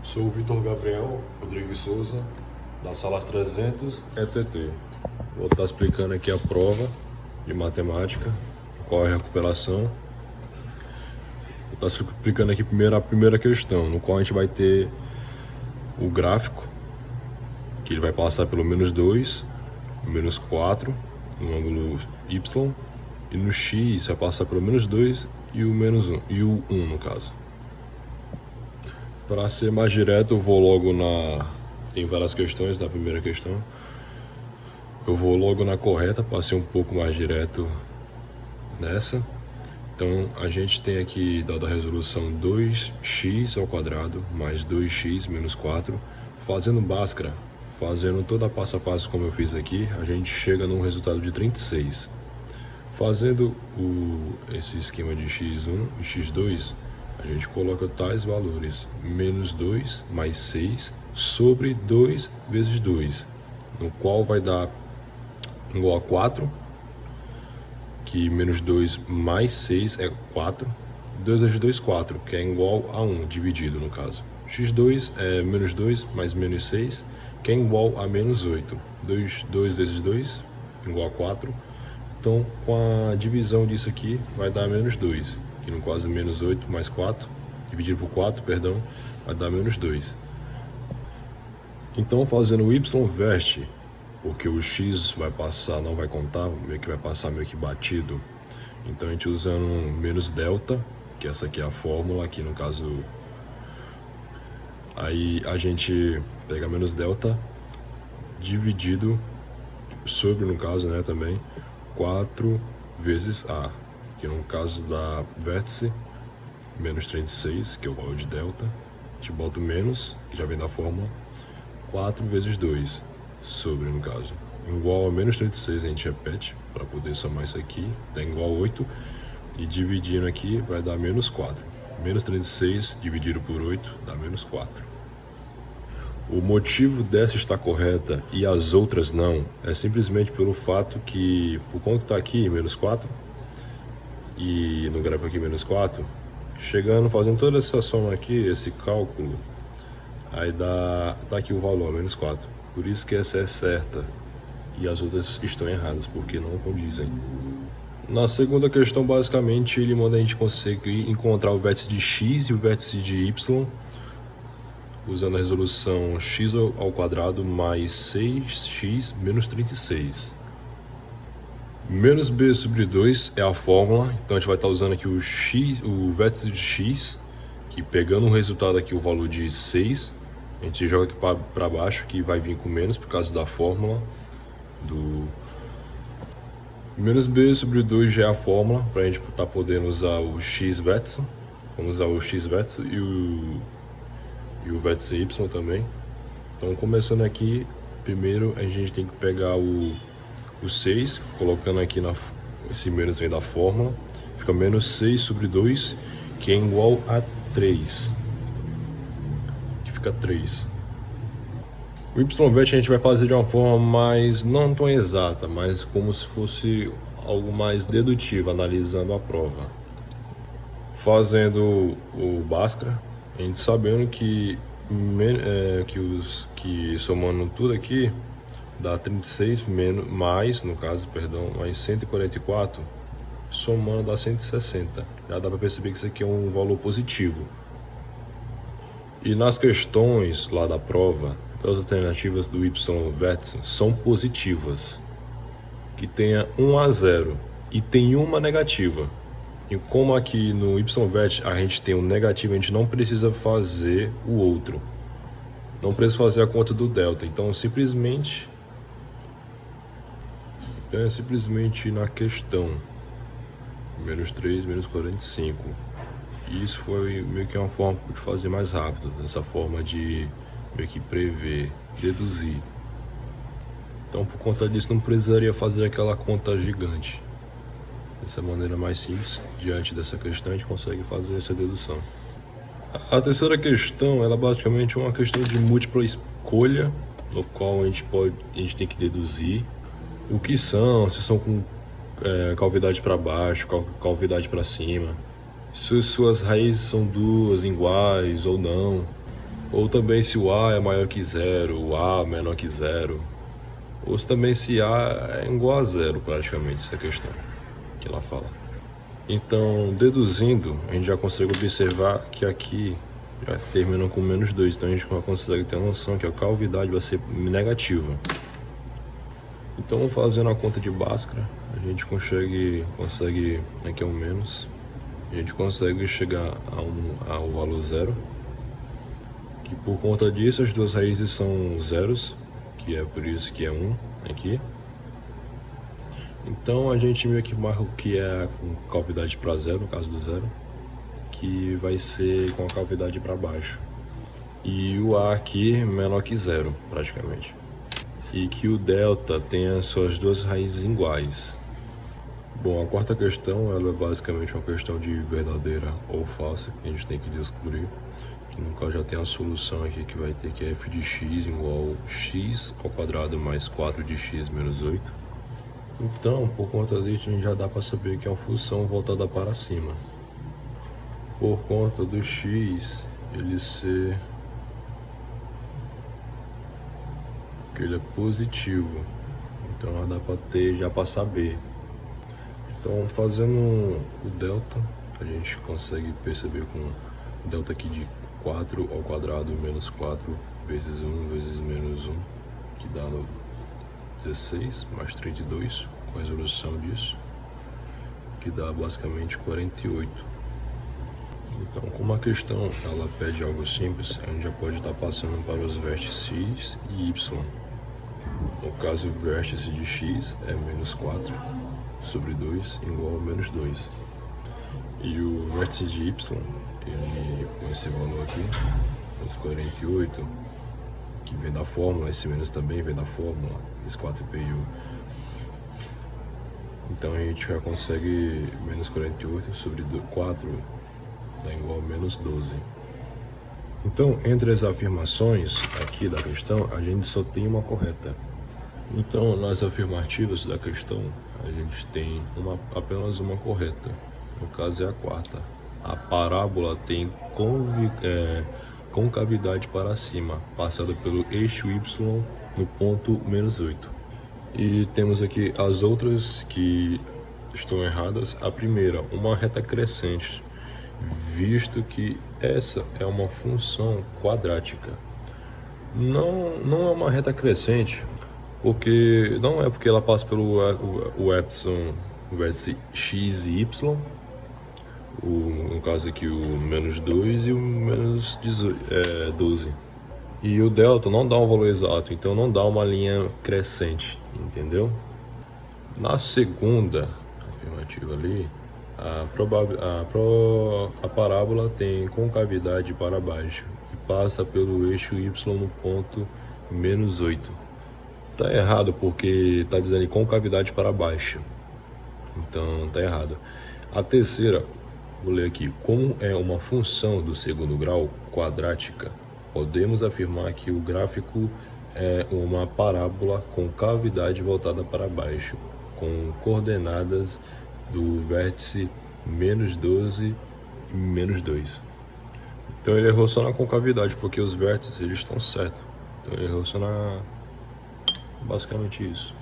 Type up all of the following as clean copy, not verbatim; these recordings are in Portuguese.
Sou o Vitor Gabriel Rodrigues Souza, da sala 300 ETT. Vou estar explicando aqui a prova de matemática, qual é a recuperação. Vou estar explicando aqui primeiro a primeira questão, no qual a gente vai ter o gráfico, que ele vai passar pelo menos 2, menos 4, no ângulo Y, e no X vai passar pelo menos 2 e o menos 1, e o 1 no caso. Para ser mais direto, eu vou logo tem várias questões da primeira questão. Eu vou logo na correta, para ser um pouco mais direto nessa. Então, a gente tem aqui, dada a resolução, 2x² mais 2x menos 4. Fazendo Bhaskara, fazendo toda a passo a passo como eu fiz aqui, a gente chega num resultado de 36. Fazendo esse esquema de x1 e x2, a gente coloca tais valores: menos 2 mais 6 sobre 2 vezes 2, no qual vai dar igual a 4, que menos 2 mais 6 é 4, 2 vezes 2, 4, que é igual a 1, dividido no caso. x2 é menos 2 mais menos 6, que é igual a menos 8. 2 vezes 2 igual a 4. Então, com a divisão disso aqui, vai dar menos 2. Que no caso menos 8 mais 4, dividido por 4, perdão, vai dar menos 2. Então, fazendo o y verte, porque o x vai passar, não vai contar, meio que vai passar meio que batido. Então, a gente usando menos delta, que essa aqui é a fórmula, aqui no caso, aí a gente pega menos delta dividido sobre, no caso, né, também, 4 vezes a, que no caso da vértice, menos 36, que é o valor de delta, a gente bota o menos, que já vem da fórmula, 4 vezes 2, sobre, no caso, igual a menos 36, a gente repete, para poder somar isso aqui, dá igual a 8, e dividindo aqui vai dar menos 4. Menos 36 dividido por 8 dá menos 4. O motivo dessa estar correta e as outras não, é simplesmente pelo fato que, por conta que está aqui, menos 4, e no gráfico aqui menos 4, chegando, fazendo toda essa soma aqui, esse cálculo, aí tá aqui o valor, menos 4. Por isso que essa é certa e as outras estão erradas, porque não condizem. Na segunda questão, basicamente, ele manda a gente conseguir encontrar o vértice de x e o vértice de y, usando a resolução x² mais 6x menos 36. Menos b sobre 2 é a fórmula, então a gente vai estar usando aqui o vértice de x, que pegando o resultado aqui, o valor de 6, a gente joga aqui para baixo, que vai vir com menos por causa da fórmula do menos b sobre 2 já é a fórmula, para a gente estar podendo usar o x vértice, vamos usar o x vértice e o vértice y também. Então, começando aqui, primeiro a gente tem que pegar o 6, colocando aqui esse menos vem da fórmula, fica menos 6 sobre 2, que é igual a 3, que fica 3. O y-vert a gente vai fazer de uma forma mais, não tão exata, mas como se fosse algo mais dedutivo, analisando a prova. Fazendo o Bhaskara, a gente sabendo que somando tudo aqui, dá 36 mais, no caso, perdão, mais 144, somando dá 160. Já dá para perceber que isso aqui é um valor positivo. E nas questões lá da prova, as alternativas do y-vértice são positivas, que tenha 1 a 0 e tem uma negativa. E como aqui no y-vert a gente tem um negativo, a gente não precisa fazer o outro. Não precisa fazer a conta do delta. Então simplesmente na questão menos 3, menos 45. E isso foi meio que uma forma de fazer mais rápido, dessa forma de meio que prever, deduzir. Então, por conta disso, não precisaria fazer aquela conta gigante. Dessa maneira mais simples, diante dessa questão, a gente consegue fazer essa dedução. A terceira questão, ela é basicamente uma questão de múltipla escolha, no qual a gente tem que deduzir o que são, se são com cavidade para baixo, cavidade para cima, se suas raízes são duas, iguais ou não. Ou também se o A é maior que zero, o A menor que zero. Ou também se A é igual a zero, praticamente, essa questão que ela fala. Então, deduzindo, a gente já consegue observar que aqui já termina com menos 2. Então a gente já consegue ter a noção que a cavidade vai ser negativa. Então, fazendo a conta de Bhaskara, a gente consegue aqui é um menos, a gente consegue chegar ao valor zero. E por conta disso, as duas raízes são zeros, que é por isso que é 1 aqui. Então a gente meio que marca o que é com cavidade para zero, no caso do zero, que vai ser com a cavidade para baixo. E o A aqui menor que zero, praticamente. E que o delta tem as suas duas raízes iguais. Bom, a quarta questão, ela é basicamente uma questão de verdadeira ou falsa, que a gente tem que descobrir. Que no caso já tem a solução aqui que vai ter que é f de x igual a x ao quadrado mais 4 de x menos 8. Então, por conta disso, a gente já dá para saber que é uma função voltada para cima. Por conta do x, ele ser... que ele é positivo. Então, já dá para ter, já para saber. Então, fazendo o delta, a gente consegue perceber com delta aqui de 4 ao quadrado menos 4 vezes 1 vezes menos 1, que dá no 16 mais 32, com a resolução disso, que dá basicamente 48. Então, como a questão ela pede algo simples, a gente já pode estar passando para os vértices x e y. No caso, o vértice de x é menos 4 sobre 2 igual a menos 2. E o vértice de y, ele, com esse valor aqui, menos 48, que vem da fórmula, esse menos também vem da fórmula, esse 4 veio. Então a gente já consegue menos 48 sobre 4 dá igual a menos 12. Então, entre as afirmações aqui da questão, a gente só tem uma correta. Então, nas afirmativas da questão, a gente tem apenas uma correta. No caso é a quarta. A parábola tem concavidade para cima, passada pelo eixo y no ponto menos 8. E temos aqui as outras que estão erradas. A primeira, uma reta crescente, visto que essa é uma função quadrática. Não é uma reta crescente, porque não é porque ela passa pelo o epsilon, o vértice x e y, no caso aqui o menos 2 e o menos 12. E o delta não dá um valor exato, então não dá uma linha crescente, entendeu? Na segunda afirmativa ali, a parábola tem concavidade para baixo e passa pelo eixo y no ponto menos 8. Tá errado porque tá dizendo concavidade para baixo, então tá errado. A terceira, vou ler aqui, como é uma função do segundo grau quadrática, podemos afirmar que o gráfico é uma parábola com cavidade voltada para baixo, com coordenadas do vértice menos 12 e menos 2. Então ele errou só na concavidade, porque os vértices eles estão certos. Então ele errou só na... basicamente isso.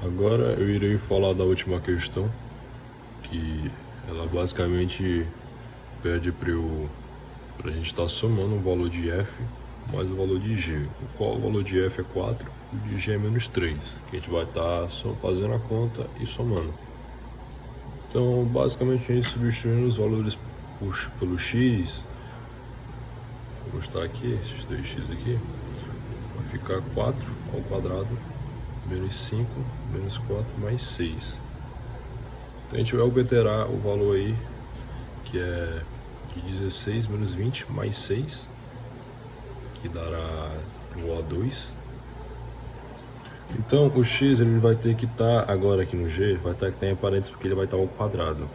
Agora eu irei falar da última questão, que ela basicamente pede para a gente estar somando o valor de f mais o valor de g. O qual o valor de f é 4 e o de g é menos 3, que a gente vai estar só fazendo a conta e somando. Então basicamente a gente substituindo os valores pelo x. Vou mostrar aqui, esses dois x aqui, vai ficar 4 ao quadrado menos 5 menos 4 mais 6. Então a gente vai obter o valor aí, que é de 16 menos 20 mais 6, que dará igual a 2. Então o x ele vai ter que estar agora aqui no g, vai ter que estar em parênteses porque ele vai estar ao quadrado.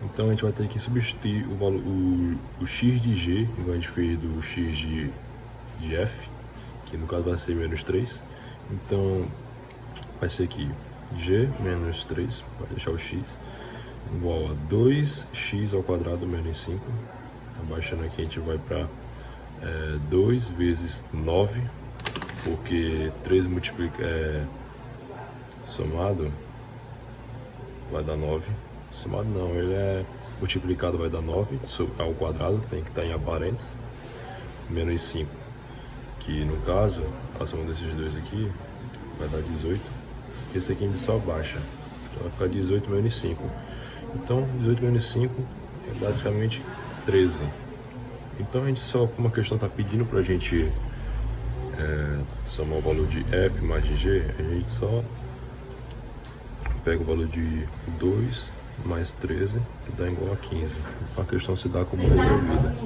Então a gente vai ter que substituir o x de g, igual a gente fez do x de f, que no caso vai ser menos 3. Então vai ser aqui g menos 3, vai deixar o x, igual a 2x ao quadrado menos 5. Abaixando aqui a gente vai para 2 vezes 9, porque 13 somado vai dar 9. Somado não, ele é multiplicado, vai dar 9 ao quadrado, tem que estar em parênteses, menos 5, que no caso, a soma desses dois aqui vai dar 18, esse aqui a gente só baixa, então vai ficar 18 menos 5, então 18 menos 5 é basicamente 13. Então a gente só, como a questão está pedindo para a gente somar o valor de f mais de g, a gente só pega o valor de 2 mais 13, que dá igual a 15. Então a questão se dá como resolvida.